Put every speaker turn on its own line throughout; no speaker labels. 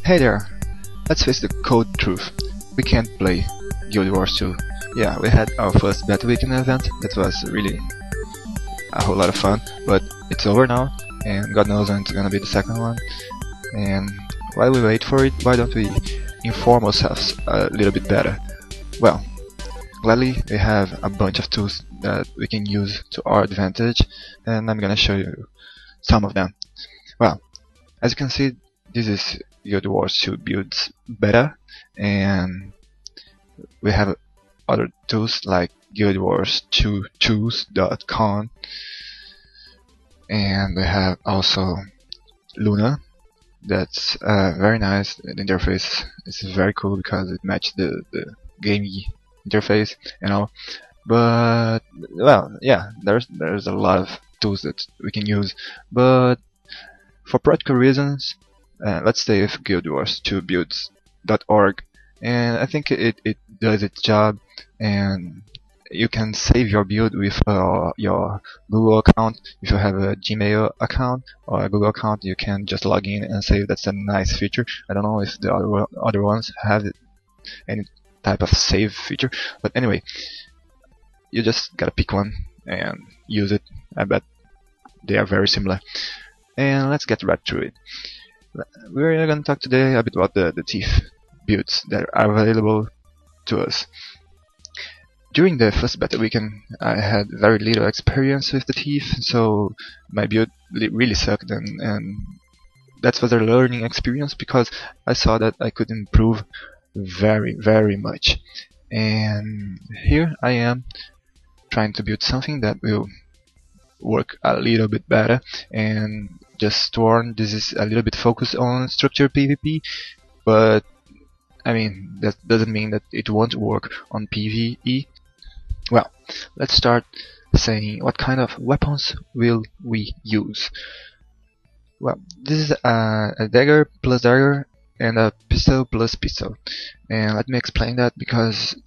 Hey there! Let's face the cold truth. We can't play Guild Wars 2. Yeah, we had our first Battle Weekend event. That was really a whole lot of fun, but it's over now, and God knows when it's gonna be the second one. And while we wait for it, why don't we inform ourselves a little bit better? Well, gladly we have a bunch of tools that we can use to our advantage, and I'm gonna show you some of them. Well, as you can see, this is Guild Wars 2 builds beta, and we have other tools like Guild Wars 2 tools.com, and we have also Luna. That's very nice. The interface is very cool because it matches the gamey interface and all. But well, yeah, there's a lot of tools that we can use, but for practical reasons, let's stay with Guild Wars 2 builds.org, and I think it does its job, and you can save your build with your Google account. If you have a Gmail account or a Google account, you can just log in and save. That's a nice feature. I don't know if the other ones have any type of save feature, but anyway, you just gotta pick one and use it. I bet they are very similar. And let's get right through it. We're gonna talk today a bit about the Thief builds that are available to us. During the first beta weekend, I had very little experience with the Thief, so my build really sucked, and that was a learning experience because I saw that I could improve very much. And here I am trying to build something that will work a little bit better. And just to warn, this is a little bit focused on structured PvP, but I mean, that doesn't mean that it won't work on PvE. Well, let's start saying what kind of weapons will we use. Well, this is a dagger plus dagger and a pistol plus pistol, and let me explain that because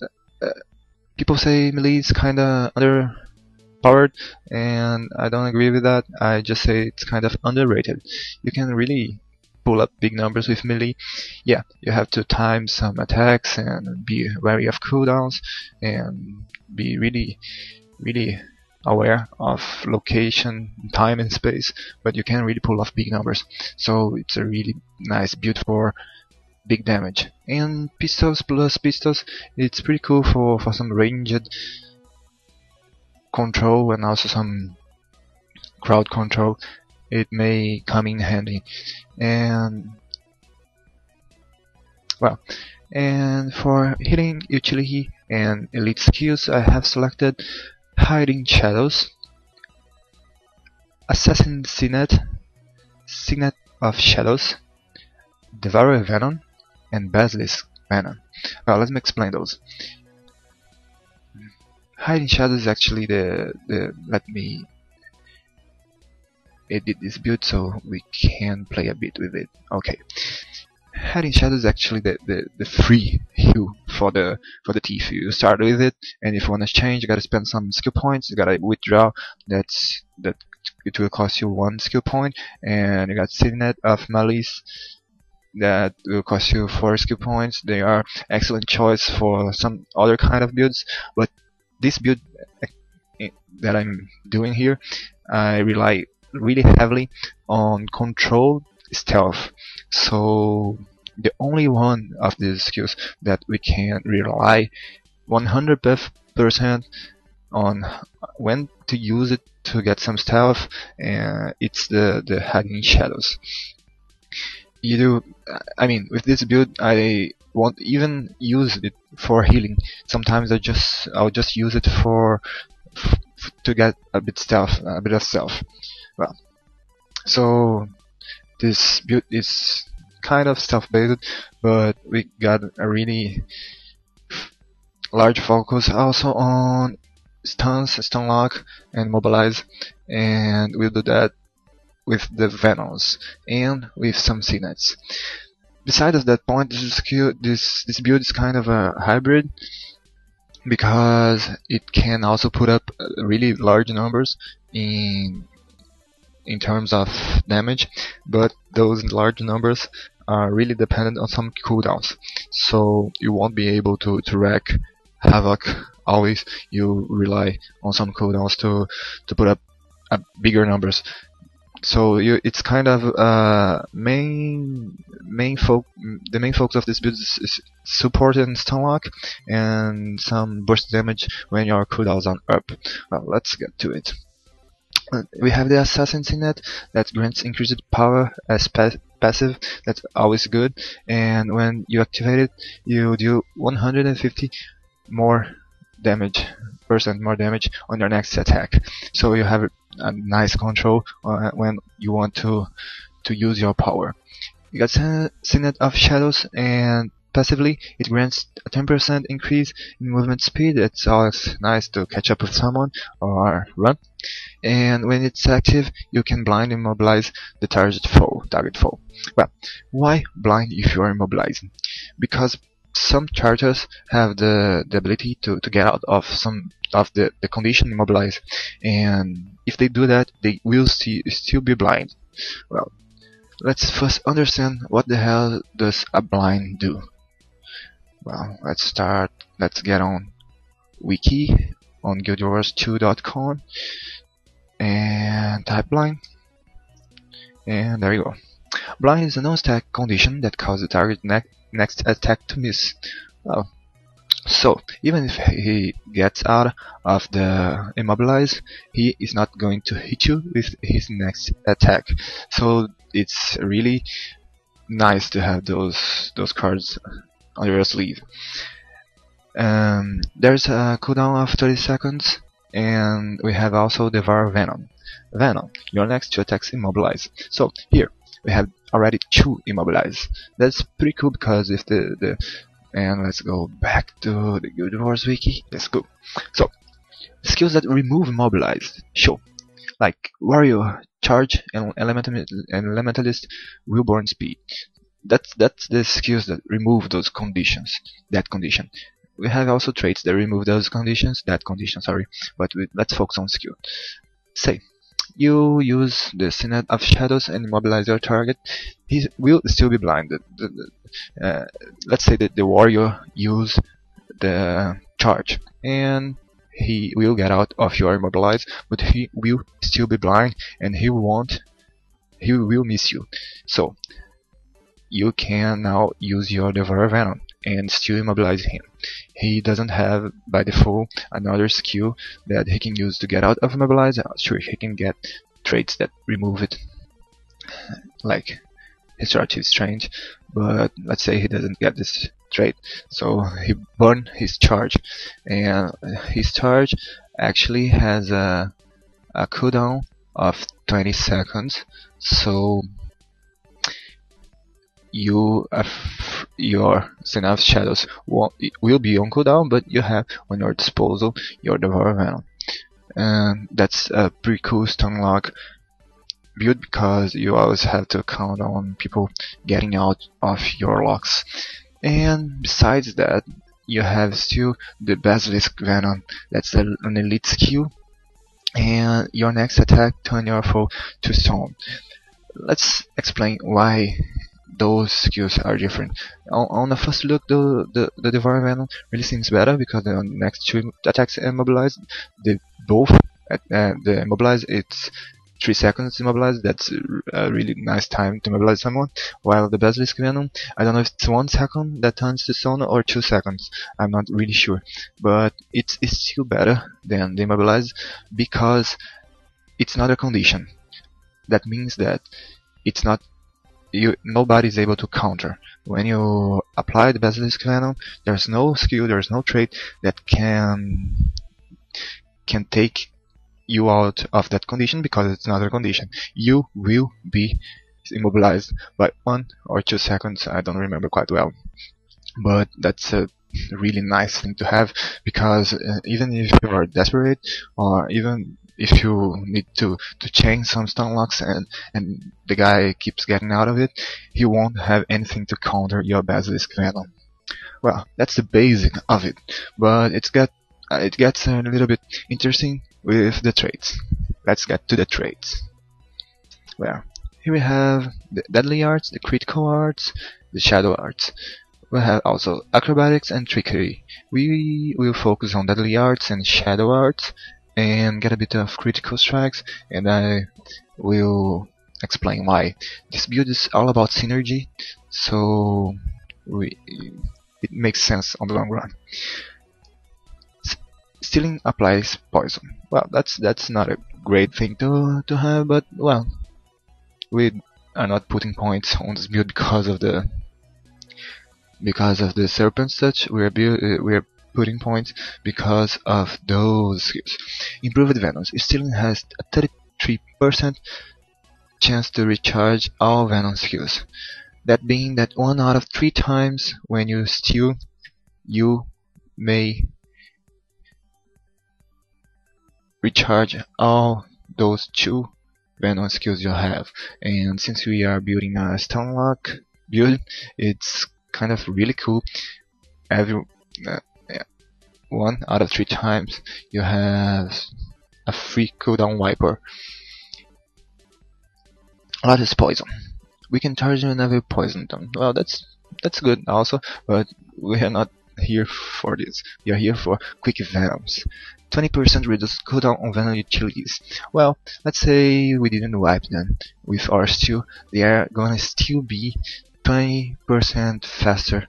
people say melee is kinda underpowered, and I don't agree with that. I just say it's kind of underrated. You can really pull up big numbers with melee. Yeah, you have to time some attacks and be wary of cooldowns and be really aware of location, time and space, but you can really pull off big numbers. So it's a really nice build for big damage. And pistols plus pistols, it's pretty cool for some ranged control and also some crowd control. It may come in handy. And well, and for healing, utility and elite skills, I have selected Hiding Shadows, Assassin Signet, Signet of Shadows, Devourer Venom, and Basilisk Venom. Well, let me explain those. Hiding Shadows is actually let me edit this build so we can play a bit with it. Okay. Hiding Shadows is actually the free heal for the Thief. You start with it, and if you wanna change, you gotta spend some skill points. You gotta withdraw. That it will cost you 1 skill point, and you got Signet of Malice that will cost you 4 skill points. They are excellent choice for some other kind of builds, but this build that I'm doing here, I rely really heavily on control stealth. So the only one of these skills that we can rely 100% on when to use it to get some stealth, it's the Hiding Shadows. I mean, with this build I won't even use it for healing. Sometimes I'll just use it to get a bit of stealth. Well, so this build is kind of stealth based, but we got a really large focus also on stuns, Stunlock, and mobilize, and we'll do that with the Venoms and with some Signets. Besides that point, this build is kind of a hybrid because it can also put up really large numbers in terms of damage, but those large numbers are really dependent on some cooldowns, so you won't be able to wreak havoc always. You rely on some cooldowns to put up bigger numbers. So it's kind of the main focus of this build is support and Stunlock and some burst damage when your cooldowns are up. Well, let's get to it. We have the Assassin Signet that grants increased power as passive. That's always good, and when you activate it, you do 150 more damage more damage on your next attack. So you have a nice control when you want to use your power. You got Signet of Shadows, and passively it grants a 10% increase in movement speed. It's always nice to catch up with someone or run. And when it's active, you can blind immobilize the target foe. Well, why blind if you are immobilizing? Because some characters have the ability to get out of some of the condition immobilize, and if they do that, they will still be blind. Well, let's first understand what the hell does a blind do. Well, let's get on wiki on guildwars2.com and type blind, and there you go. Blind is a non-stack condition that causes the target next attack to miss. Well, so even if he gets out of the immobilize, he is not going to hit you with his next attack. So it's really nice to have those cards on your sleeve. There's a cooldown of 30 seconds, and we have also Devour Venom. Venom, your next 2 attacks immobilize. So here we have already 2 immobilize. That's pretty cool because if and let's go back to the Guild Wars wiki. Let's go. So skills that remove immobilized show, like Warrior, Charge, and Elementalist, Willborn Speed. That's the skills that remove those conditions. That condition. We have also traits that remove those conditions. That condition, sorry. But let's focus on skill. Say you use the Signet of Shadows and immobilize your target, he will still be blinded. Let's say that the warrior use the charge, and he will get out of your immobilize, but he will still be blind, and he will miss you. So you can now use your Devourer Venom and still immobilize him. He doesn't have by default another skill that he can use to get out of immobilize. Sure, he can get traits that remove it, like Restorative Strength, but let's say he doesn't get this trait, so he burn his charge, and his charge actually has a cooldown of 20 seconds. So your Signet of Shadows will be on cooldown, but you have on your disposal your Devourer Venom, and that's a pretty cool Stunlock build because you always have to count on people getting out of your locks. And besides that, you have still the Basilisk Venom. That's an elite skill, and your next attack turn your foe to stone. Let's explain why those skills are different. On the first look, the Devourer Venom really seems better because the next 2 attacks immobilized. The immobilize, it's 3 seconds immobilized. That's a really nice time to immobilize someone. While the Basilisk Venom, I don't know if it's 1 second that turns to stone or 2 seconds. I'm not really sure, but it's still better than the immobilize because it's not a condition. That means that it's not nobody is able to counter. When you apply the Basilisk Venom, there's no skill, there's no trait that can take you out of that condition because it's not a condition. You will be immobilized by 1 or 2 seconds, I don't remember quite well. But that's a really nice thing to have because even if you are desperate, or even if you need to chain some Stunlocks and the guy keeps getting out of it, he won't have anything to counter your Basilisk Venom. Well, that's the basic of it, but it gets a little bit interesting with the traits. Let's get to the traits. Well, Here we have the deadly arts, the critical arts, the shadow arts. We have also acrobatics and trickery. We will focus on deadly arts and shadow arts and get a bit of critical strikes, and I will explain why. This build is all about synergy, so it makes sense on the long run. Stealing applies poison. Well, that's not a great thing to have, but well, we are not putting points on this build because of the serpent touch. We're putting points because of those skills. Improved Venoms. Stealing has a 33% chance to recharge all Venom skills. That being that 1 out of 3 times when you steal, you may recharge all those 2 Venom skills you have. And since we are building a Stunlock build, it's kind of really cool. Every 1 out of 3 times you have a free cooldown wiper. Lattice poison. We can charge whenever poison them. Well, that's good also, but we are not here for this. We are here for quick venoms. 20% reduced cooldown on venom utilities. Well, let's say we didn't wipe them with our steal. They are gonna still be 20% faster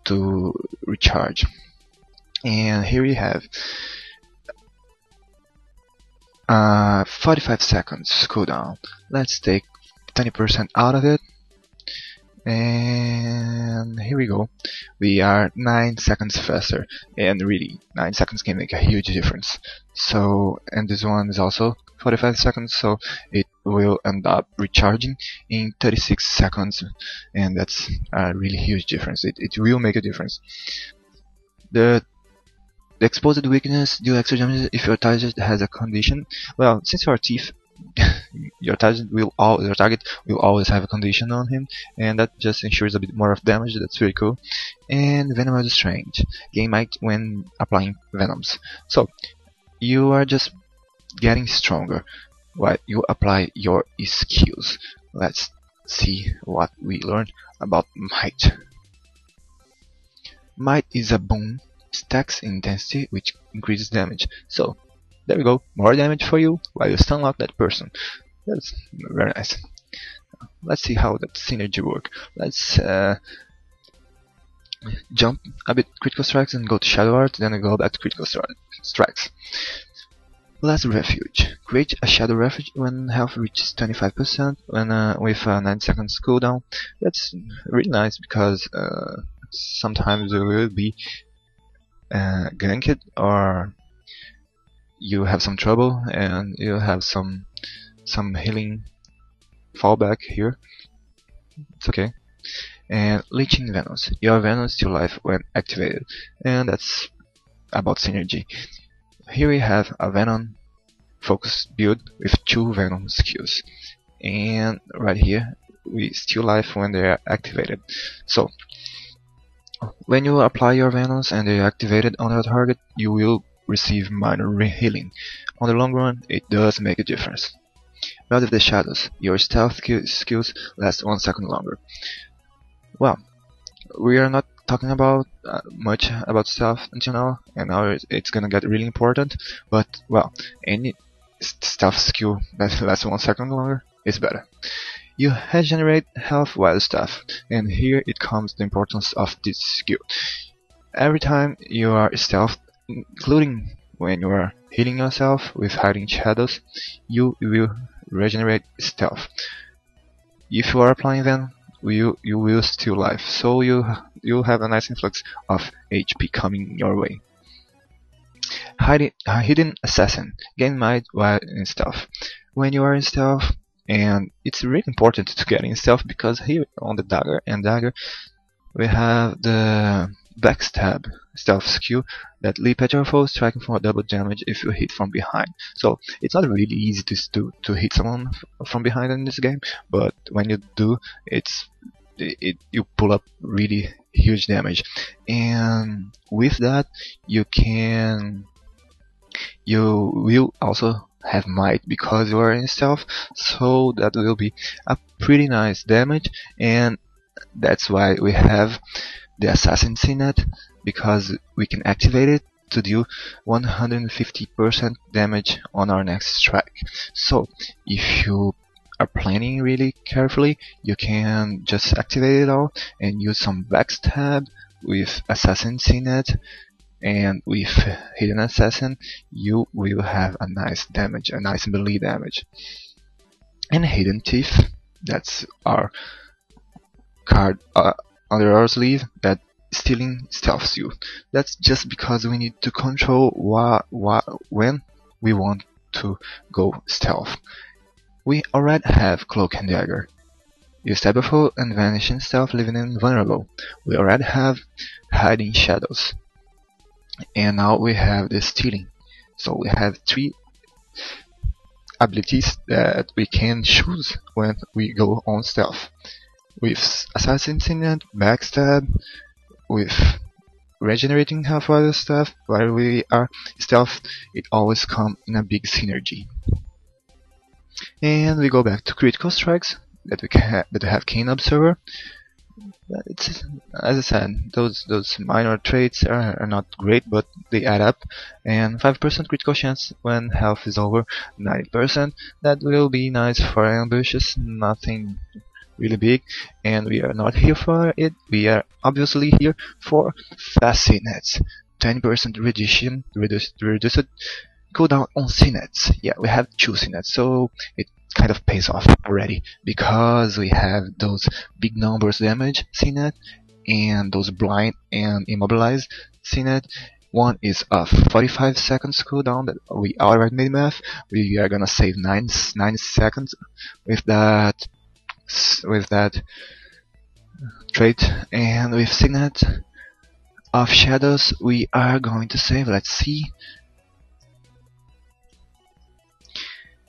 to recharge. And here we have 45 seconds cooldown. Let's take 20% out of it, and here we go. We are 9 seconds faster, and really 9 seconds can make a huge difference. So, and this one is also 45 seconds, so it will end up recharging in 36 seconds, and that's a really huge difference. It will make a difference. The exposed weakness deal extra damage if your target has a condition. Well, since your teeth, your target will always have a condition on him, and that just ensures a bit more of damage. That's really cool. And Venomous Strange. Gain might when applying venoms. So you are just getting stronger while you apply your skills. Let's see what we learned about Might. Might is a boon, stacks intensity, which increases damage. So there we go, more damage for you while you stunlock that person. That's very nice. Let's see how that synergy works. Let's jump a bit critical strikes and go to shadow art, then I go back to critical strikes. Last refuge. Create a shadow refuge when health reaches 25% with 9 seconds cooldown. That's really nice because sometimes you will be ganked, or you have some trouble and you have some healing fallback here. It's okay. And leeching venoms. Your venom is still life when activated, and that's about synergy. Here we have a venom focused build with 2 venom skills, and right here we steal life when they are activated. So when you apply your venoms and they are activated on your target, you will receive minor healing. On the long run, it does make a difference. Belt of the Shadows. Your stealth skills last 1 second longer. Well, we are not talking about much about stealth until now, and now it's gonna get really important. But well, any stealth skill that lasts 1 second longer is better. You regenerate health while stealth, and here it comes the importance of this skill. Every time you are stealth, including when you are healing yourself with hiding shadows, you will regenerate stealth. If you are applying them, you will steal life, so you'll have a nice influx of HP coming your way. Hidden Assassin. Gain might while in stealth. When you are in stealth, and it's really important to get in stealth because here on the dagger we have the backstab stealth skill that leap at your foe, striking for double damage if you hit from behind. So it's not really easy to hit someone from behind in this game, but when you do, you pull up really huge damage. And with that, you will also have might because you are in stealth, so that will be a pretty nice damage, and that's why we have the Assassin Signet, because we can activate it to do 150% damage on our next strike. So if you are planning really carefully, you can just activate it all and use some backstab with Assassin Signet, and with Hidden Assassin you will have a nice damage, a nice melee damage. And Hidden Thief, that's our card under our sleeve that stealing stealths you. That's just because we need to control when we want to go stealth. We already have Cloak and Dagger. Use Stabberful and Vanishing Stealth, leaving invulnerable. We already have Hiding Shadows. And now we have the Stealing. So we have 3 abilities that we can choose when we go on stealth. With Assassin Signet, Backstab, with regenerating health while stuff while we are stealth, it always comes in a big synergy. And we go back to critical strikes that we have Keen Observer. It's, as I said, those minor traits are not great, but they add up. And 5% critical chance when health is over 90%. That will be nice for ambushes, nothing really big, and we are not here for it. We are obviously here for fast CNETs. 20% reduced cooldown on CNETs. Yeah, we have 2 CNETs, so it kind of pays off already, because we have those big numbers damage CNET and those blind and immobilized CNET. One is a 45 seconds cooldown that we already made math. We are gonna save 9 seconds with that trait, and with Signet of Shadows we are going to save, let's see,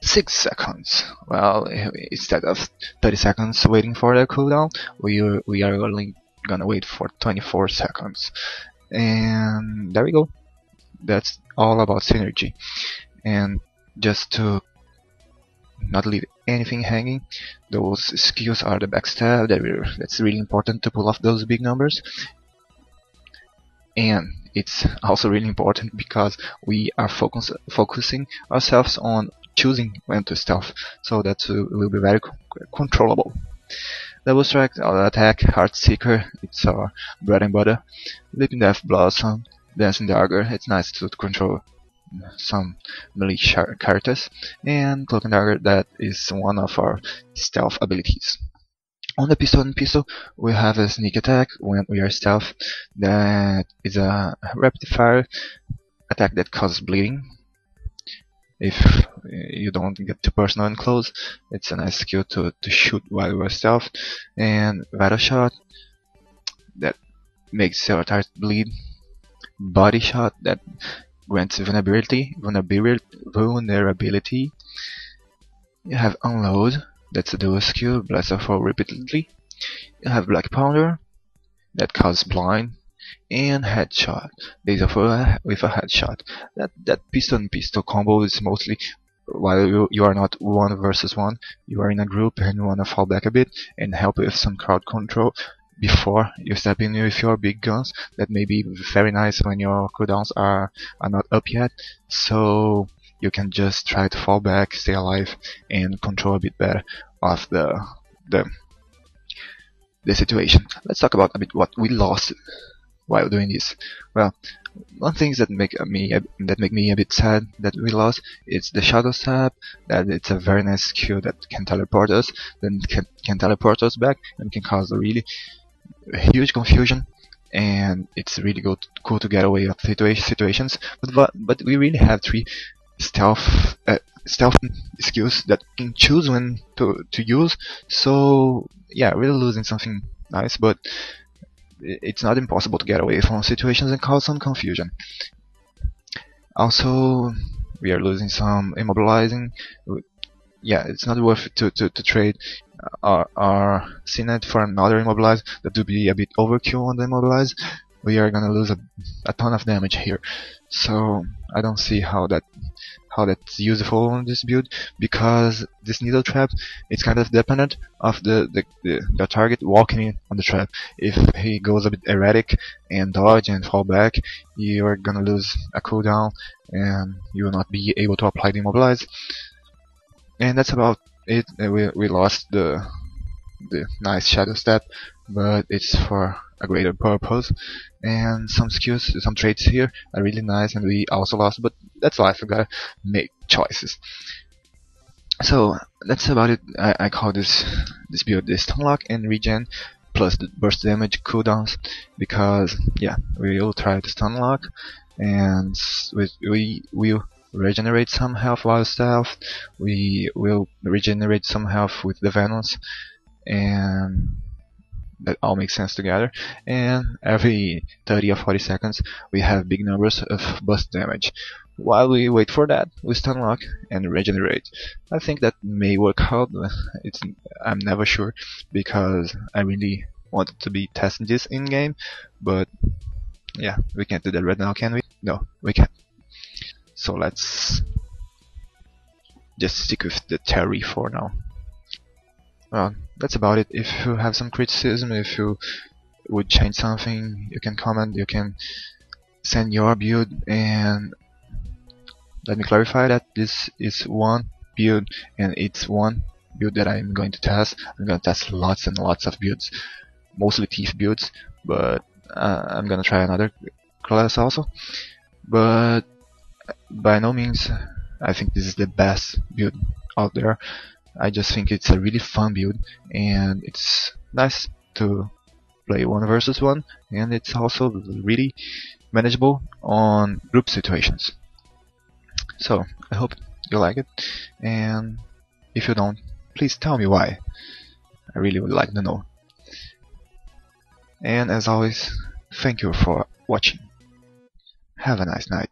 6 seconds. Well, instead of 30 seconds waiting for the cooldown, we are only gonna wait for 24 seconds. And there we go. That's all about synergy. And just to not leave anything hanging, those skills are the backstab, that's really important to pull off those big numbers. And it's also really important because we are focusing ourselves on choosing when to stealth, so that will be very controllable. Double Strike, Auto Attack, Heartseeker, it's our bread and butter. Leaping Death Blossom, Dancing Dagger, it's nice to control some melee characters. And Cloak and Dagger, that is one of our stealth abilities. On the Pistol and Pistol, we have a Sneak Attack when we are stealth, that is a rapid fire attack that causes bleeding. If you don't get too personal and close, it's a nice skill to shoot while you are stealth. And Vital Shot, that makes your target bleed. Body Shot, that grants vulnerability. You have Unload, that's a dual skill, blast a foe repeatedly. You have Black Powder, that causes blind. And Headshot, there's with a headshot. That pistol and pistol combo is mostly while you are not 1 versus 1, you are in a group and you wanna fall back a bit and help with some crowd control before you step in with your big guns. That may be very nice when your cooldowns are not up yet, so you can just try to fall back, stay alive, and control a bit better of the situation. Let's talk about a bit what we lost while doing this. Well, one thing that make me a bit sad that we lost is the Shadow Stab. That it's a very nice skill that can teleport us, then can teleport us back, and can cause a really huge confusion. And it's really cool to get away of situations. But we really have 3 stealth skills that can choose when to use. So yeah, we're losing something nice, but it's not impossible to get away from situations and cause some confusion. Also, we are losing some immobilizing. Yeah, it's not worth it to trade our CNET for another immobilize. That would be a bit overkill on the immobilize. We are gonna lose a ton of damage here, so I don't see how how that's useful on this build, because this needle trap is kind of dependent of the target walking in on the trap. If he goes a bit erratic and dodge and fall back, you're gonna lose a cooldown and you will not be able to apply the immobilize. And that's about it. We lost the nice shadow step, but it's for a greater purpose. And some skills, some traits here are really nice, and we also lost, but that's life. We gotta make choices. So that's about it. I call this build the Stunlock and Regen plus the burst damage cooldowns, because yeah, we will try to Stunlock, and we will regenerate some health while stealth. We will regenerate some health with the Venoms, and that all makes sense together. And every 30 or 40 seconds we have big numbers of burst damage. While we wait for that, we Stunlock and regenerate. I think that may work out. I'm never sure, because I really wanted to be testing this in game, but yeah, we can't do that right now, can we? No, we can't. So let's just stick with the Theory for now. Well, that's about it. If you have some criticism, if you would change something, you can comment, you can send your build. And let me clarify that this is one build, and it's one build that I'm going to test. I'm going to test lots and lots of builds, mostly thief builds, but I'm going to try another class also. But by no means I think this is the best build out there. I just think it's a really fun build, and it's nice to play 1 versus 1, and it's also really manageable on group situations. So I hope you like it, and if you don't, please tell me why. I really would like to know. And as always, thank you for watching. Have a nice night.